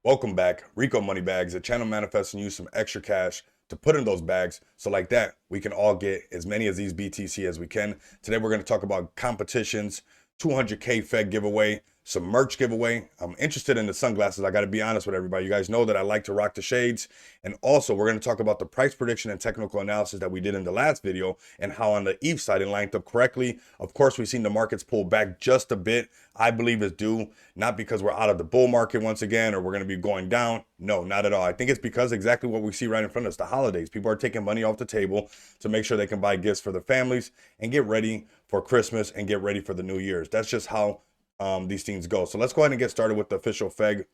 Welcome back. Rico Moneybags, a channel manifesting you some extra cash to put in those bags. So like that, we can all get as many of these BTC as we can. Today, we're going to talk about competitions, 200K Fed giveaway, some merch giveaway. I'm interested in the sunglasses. I got to be honest with everybody. You guys know that I like to rock the shades. And also, we're going to talk about the price prediction and technical analysis that we did in the last video and how on the ETH side it lined up correctly. Of course, we've seen the markets pull back just a bit. I believe it's due, not because we're out of the bull market once again or we're going to be going down. No, not at all. I think it's because exactly what we see right in front of us, the holidays. People are taking money off the table to make sure they can buy gifts for their families and get ready for Christmas and get ready for the New Year's. That's just how these things go. So let's go ahead and get started with the official FEG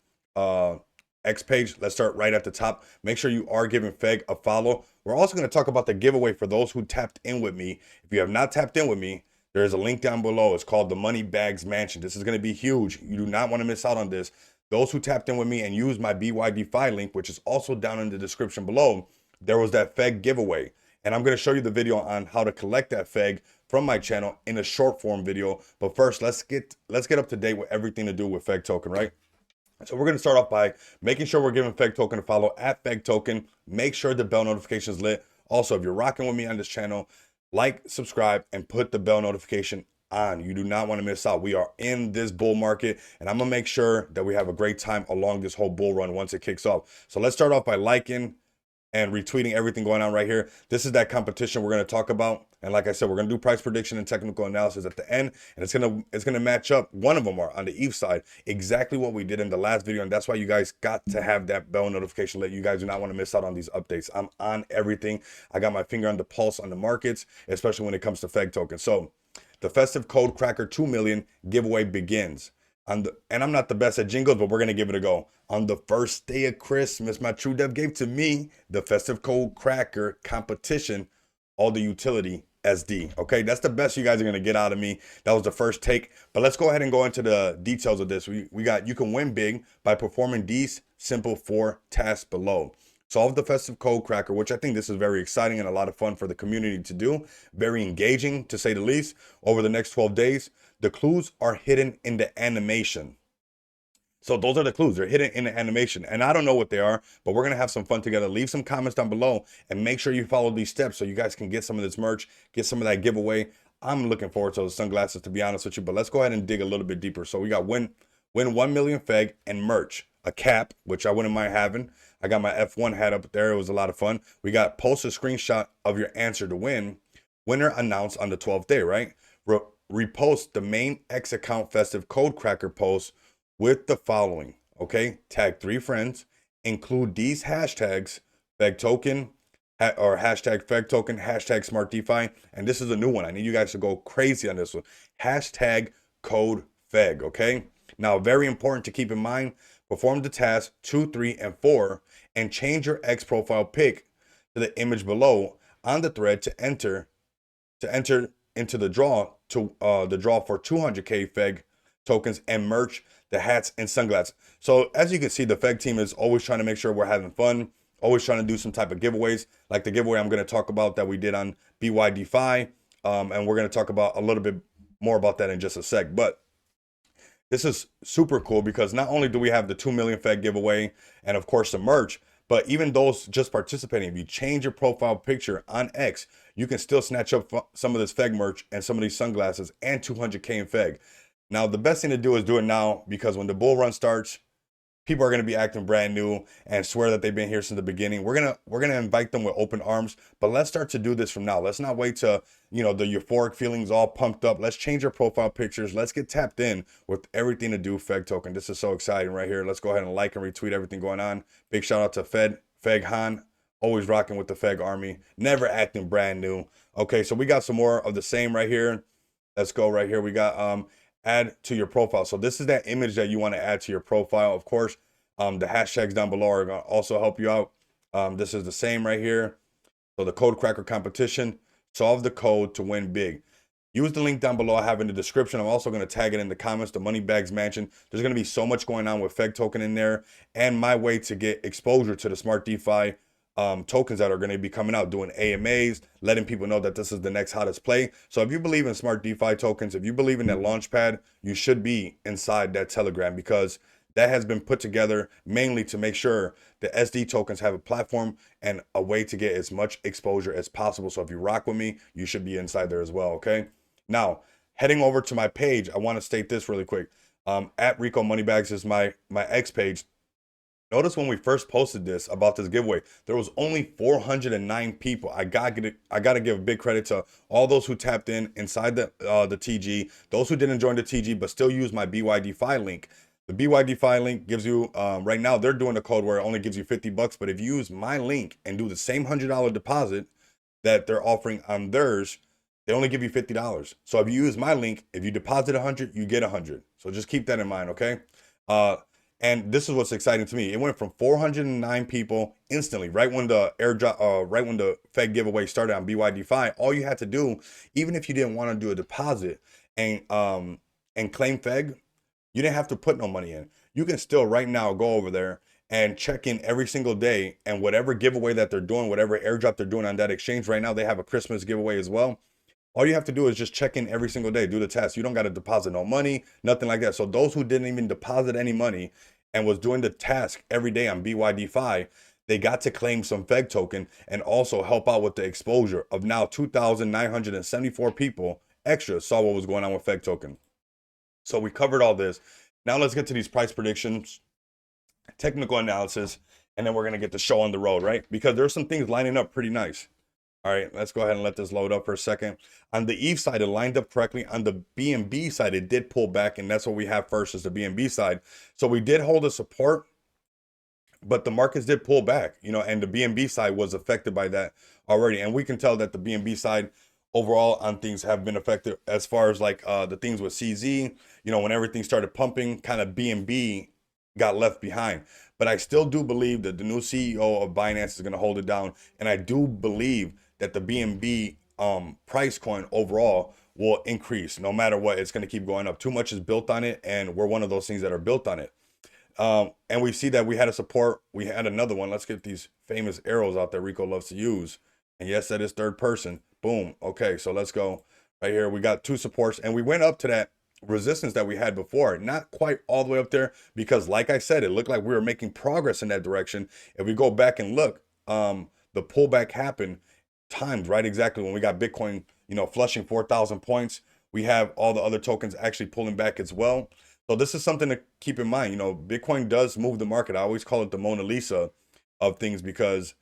X page. Let's start right at the top. Make sure you are giving FEG a follow. We're also going to talk about the giveaway for those who tapped in with me. If you have not tapped in with me, there's a link down below. It's called the Moneybags Mansion. This is going to be huge. You do not want to miss out on this. Those who tapped in with me and used my bydfi link, which is also down in the description below, there was that FEG giveaway. And I'm going to show you the video on how to collect that FEG from my channel in a short form video. But first, let's get up to date with everything to do with FEG token, right? So we're going to start off by making sure we're giving FEG token a follow at FEG token. Make sure the bell notification is lit. Also, if you're rocking with me on this channel, like, subscribe, and put the bell notification on. You do not want to miss out. We are in this bull market, and I'm going to make sure that we have a great time along this whole bull run once it kicks off. So let's start off by liking and retweeting everything going on right here. This is that competition we're going to talk about. And like I said, we're going to do price prediction and technical analysis at the end. And it's going to match up. One of them are on the ETH side, exactly what we did in the last video. And that's why you guys got to have that bell notification lit. You guys do not want to miss out on these updates. I'm on everything. I got my finger on the pulse on the markets, especially when it comes to FEG token. So the festive code cracker 2 million giveaway begins. And I'm not the best at jingles, but we're going to give it a go. On the first day of Christmas, my true dev gave to me the festive code cracker competition, all the utility SD. Okay, that's the best you guys are going to get out of me. That was the first take. But let's go ahead and go into the details of this. We got, you can win big by performing these simple 4 tasks below. Solve the festive code cracker, which I think this is very exciting and a lot of fun for the community to do. Very engaging, to say the least, over the next 12 days. The clues are hidden in the animation. So those are the clues. They're hidden in the animation. And I don't know what they are, but we're going to have some fun together. Leave some comments down below and make sure you follow these steps so you guys can get some of this merch, get some of that giveaway. I'm looking forward to those sunglasses, to be honest with you, but let's go ahead and dig a little bit deeper. So we got win 1 million FEG and merch, a cap, which I wouldn't mind having. I got my F1 hat up there. It was a lot of fun. We got post a screenshot of your answer to win. Winner announced on the 12th day, right? Repost the main X account festive code cracker post with the following. Okay, tag 3 friends, include these hashtags: FEG token or hashtag FEG token, hashtag smart DeFi, and this is a new one. I need you guys to go crazy on this one. Hashtag code FEG. Okay, now very important to keep in mind. Perform the task 2, 3, and 4, and change your X profile pic to the image below on the thread to enter into the draw for 200K FEG tokens and merch, the hats and sunglasses. So as you can see, the FEG team is always trying to make sure we're having fun, always trying to do some type of giveaways, like the giveaway I'm going to talk about that we did on bydfi, and we're going to talk about a little bit more about that in just a sec. But this is super cool because not only do we have the 2 million FEG giveaway and of course the merch, but even those just participating, if you change your profile picture on X, you can still snatch up some of this FEG merch and some of these sunglasses and 200K in FEG. Now, the best thing to do is do it now, because when the bull run starts, people are going to be acting brand new and swear that they've been here since the beginning. We're gonna invite them with open arms, but let's start to do this from now. Let's not wait till, the euphoric feelings all pumped up. Let's change our profile pictures. Let's get tapped in with everything to do FEG token. This is so exciting right here. Let's go ahead and like and retweet everything going on. Big shout out to FEG Han, always rocking with the FEG army, never acting brand new. Okay, so we got some more of the same right here. Let's go right here. We got add to your profile. So this is that image that you want to add to your profile. Of course, the hashtags down below are going to also help you out. This is the same right here. So the code cracker competition, solve the code to win big. Use the link down below I have in the description. I'm also going to tag it in the comments, the Moneybags Mansion. There's going to be so much going on with FEG token in there, and my way to get exposure to the smart DeFi tokens that are going to be coming out, doing AMAs, letting people know that this is the next hottest play. So if you believe in smart DeFi tokens, if you believe in that launch pad, you should be inside that Telegram, because that has been put together mainly to make sure the SD tokens have a platform and a way to get as much exposure as possible. So if you rock with me, you should be inside there as well, okay? Now, heading over to my page, I want to state this really quick. At Rico Moneybags is my X page. Notice when we first posted this about this giveaway, there was only 409 people. I gotta give a big credit to all those who tapped in inside the TG, those who didn't join the TG but still use my bydfi link. The bydfi link gives you right now they're doing a code where it only gives you 50 bucks, but if you use my link and do the same $100 deposit that they're offering on theirs, they only give you $50. So if you use my link, if you deposit 100, you get 100. So just keep that in mind, okay? And this is what's exciting to me. It went from 409 people instantly, right when the airdrop, right when the Fed giveaway started on bydfi. All you had to do, even if you didn't want to do a deposit and claim Fed, you didn't have to put no money in. You can still right now go over there and check in every single day, and whatever giveaway that they're doing, whatever airdrop they're doing on that exchange right now, they have a Christmas giveaway as well. All you have to do is just check in every single day, do the test. You don't got to deposit no money, nothing like that. So those who didn't even deposit any money and was doing the task every day on bydfi, they got to claim some Fed token and also help out with the exposure of now 2,974 people extra saw what was going on with Fed token. So we covered all this. Now let's get to these price predictions, technical analysis, and then we're going to get the show on the road, right? Because there's some things lining up pretty nice. All right, let's go ahead and let this load up for a second. On the ETH side, it lined up correctly. On the BNB side, it did pull back, and that's what we have first is the BNB side. So we did hold a support, but the markets did pull back, you know, and the BNB side was affected by that already. And we can tell that the BNB side overall on things have been affected as far as like the things with CZ, you know, when everything started pumping, kind of BNB got left behind. But I still do believe that the new CEO of Binance is going to hold it down. And I do believe that the BNB price coin overall will increase no matter what. It's going to keep going up. Too much is built on it, and we're one of those things that are built on it. And we see that we had a support. We had another one. Let's get these famous arrows out that Rico loves to use. And yes, that is third person. Boom. Okay, so let's go right here. We got two supports, and we went up to that resistance that we had before. Not quite all the way up there because, like I said, it looked like we were making progress in that direction. If we go back and look, the pullback happened timed right exactly when we got Bitcoin, you know, flushing 4,000 points. We have all the other tokens actually pulling back as well. So this is something to keep in mind. You know, Bitcoin does move the market. I always call it the Mona Lisa of things because,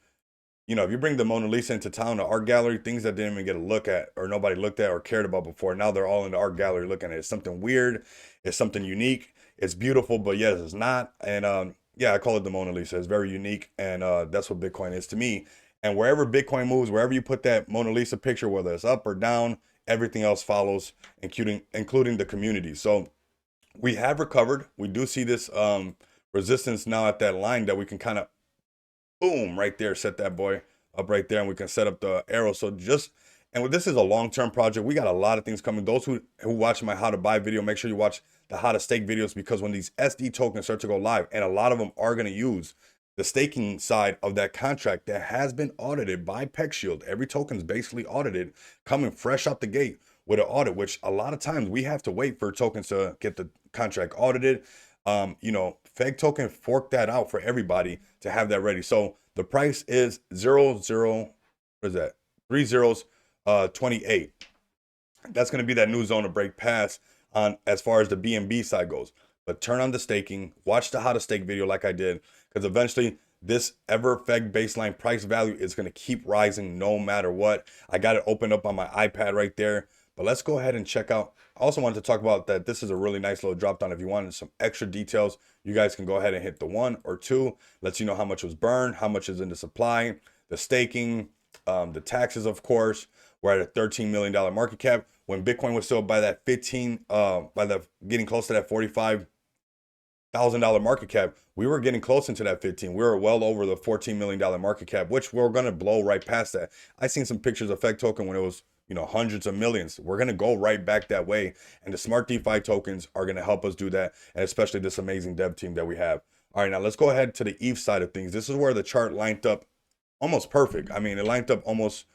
you know, if you bring the Mona Lisa into town, the art gallery, things that didn't even get a look at or nobody looked at or cared about before, now they're all in the art gallery looking at it. It's something weird. It's something unique. It's beautiful, but yes, it's not. And yeah, I call it the Mona Lisa. It's very unique, and that's what Bitcoin is to me. And wherever Bitcoin moves, wherever you put that Mona Lisa picture, whether it's up or down, everything else follows, including the community. So we have recovered. We do see this resistance now at that line that we can kind of, boom, right there, set that boy up right there, and we can set up the arrow. So and this is a long-term project. We got a lot of things coming. Those who watch my how to buy video, make sure you watch the how to stake videos, because when these SD tokens start to go live, and a lot of them are going to use the staking side of that contract that has been audited by PeckShield. Every token is basically audited, coming fresh out the gate with an audit, which a lot of times we have to wait for tokens to get the contract audited. You know, Fed token forked that out for everybody to have that ready. So the price is 00, what is that? 3 zeros, 28. That's going to be that new zone to break past on as far as the BNB side goes. But turn on the staking, watch the how to stake video like I did, because eventually this ever Fed baseline price value is going to keep rising no matter what. I got it opened up on my iPad right there. But let's go ahead and check out. I also wanted to talk about that this is a really nice little drop down. If you wanted some extra details, you guys can go ahead and hit the 1 or 2. Lets you know how much was burned, how much is in the supply, the staking, the taxes, of course. We're at a $13 million market cap when Bitcoin was still by that getting close to that $45,000 market cap. We were getting close into that 15. We were well over the $14 million market cap, which we're going to blow right past that. I seen some pictures of Fed token when it was, you know, hundreds of millions. We're going to go right back that way. And the smart DeFi tokens are going to help us do that. And especially this amazing dev team that we have. All right, now let's go ahead to the ETH side of things. This is where the chart lined up almost perfect. I mean, it lined up almost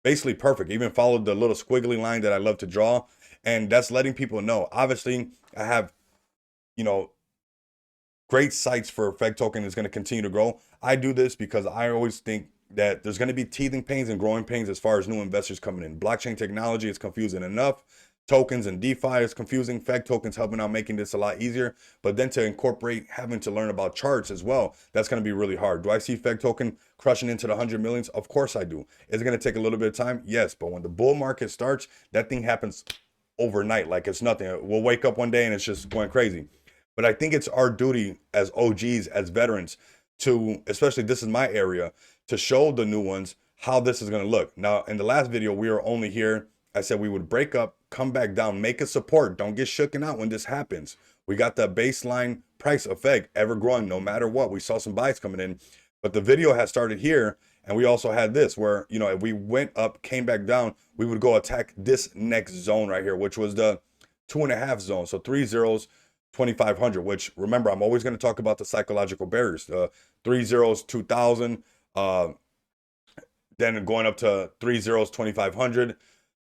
basically perfect. Even followed the little squiggly line that I love to draw. And that's letting people know. Obviously, I have, you know, great sites for FEG token is going to continue to grow. I do this because I always think that there's going to be teething pains and growing pains as far as new investors coming in. Blockchain technology is confusing enough. Tokens and DeFi is confusing. FEG tokens helping out making this a lot easier. But then to incorporate having to learn about charts as well, that's going to be really hard. Do I see FEG token crushing into the 100 millions? Of course I do. Is it going to take a little bit of time? Yes. But when the bull market starts, that thing happens overnight like it's nothing. We'll wake up one day and it's just going crazy. But I think it's our duty as OGs, as veterans, to, especially this is my area, to show the new ones how this is going to look. Now, in the last video, we were only here. I said we would break up, come back down, make a support. Don't get shooken out when this happens. We got the baseline price of FEG ever growing no matter what. We saw some buys coming in, but the video has started here. And we also had this where, you know, if we went up, came back down, we would go attack this next zone right here, which was the 2.5 zone. So 3 zeros, 2,500, which remember, I'm always going to talk about the psychological barriers. 3 zeros, 2,000, then going up to 3 zeros, 2,500,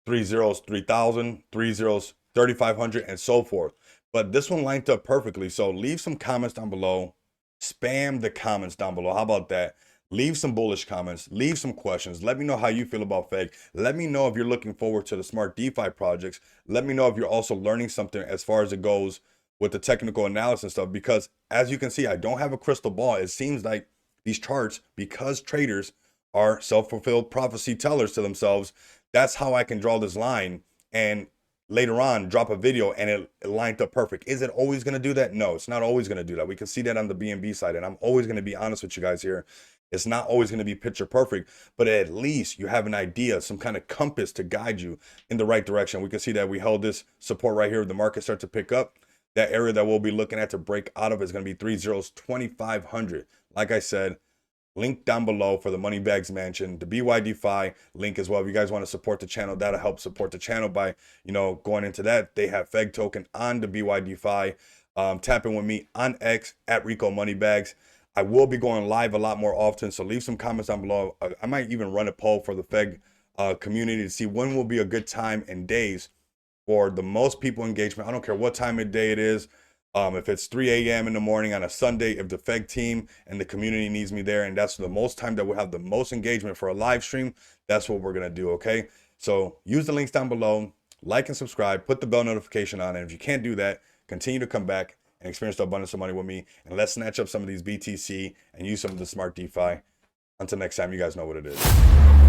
3 zeros, 3,000, 3 zeros, 3,500, and so forth. But this one lined up perfectly. So leave some comments down below. Spam the comments down below. How about that? Leave some bullish comments, leave some questions. Let me know how you feel about FEG. Let me know if you're looking forward to the smart DeFi projects. Let me know if you're also learning something as far as it goes with the technical analysis stuff, because as you can see, I don't have a crystal ball. It seems like these charts, because traders are self-fulfilled prophecy tellers to themselves, that's how I can draw this line and later on drop a video and it lined up perfect. Is it always going to do that? No, it's not always going to do that. We can see that on the BNB side, and I'm always going to be honest with you guys here. It's not always going to be picture perfect, but at least you have an idea, some kind of compass to guide you in the right direction. We can see that we held this support right here. The market starts to pick up. That area that we'll be looking at to break out of is going to be 3 zeros, 2,500. Like I said, link down below for the Moneybags Mansion, the bydfi link as well. If you guys want to support the channel, that'll help support the channel by, you know, going into that. They have FEG token on the bydfi. Tap in with me on X at Rico Moneybags. I will be going live a lot more often, so leave some comments down below. I might even run a poll for the FEG community to see when will be a good time and days for the most people engagement. I don't care what time of day it is. If it's 3 a.m. in the morning on a Sunday, if the FEG team and the community needs me there, and that's the most time that we'll have the most engagement for a live stream, that's what we're going to do, okay? So use the links down below, like and subscribe, put the bell notification on, and if you can't do that, continue to come back and experience the abundance of money with me, and let's snatch up some of these BTC and use some of the smart DeFi. Until next time, you guys know what it is.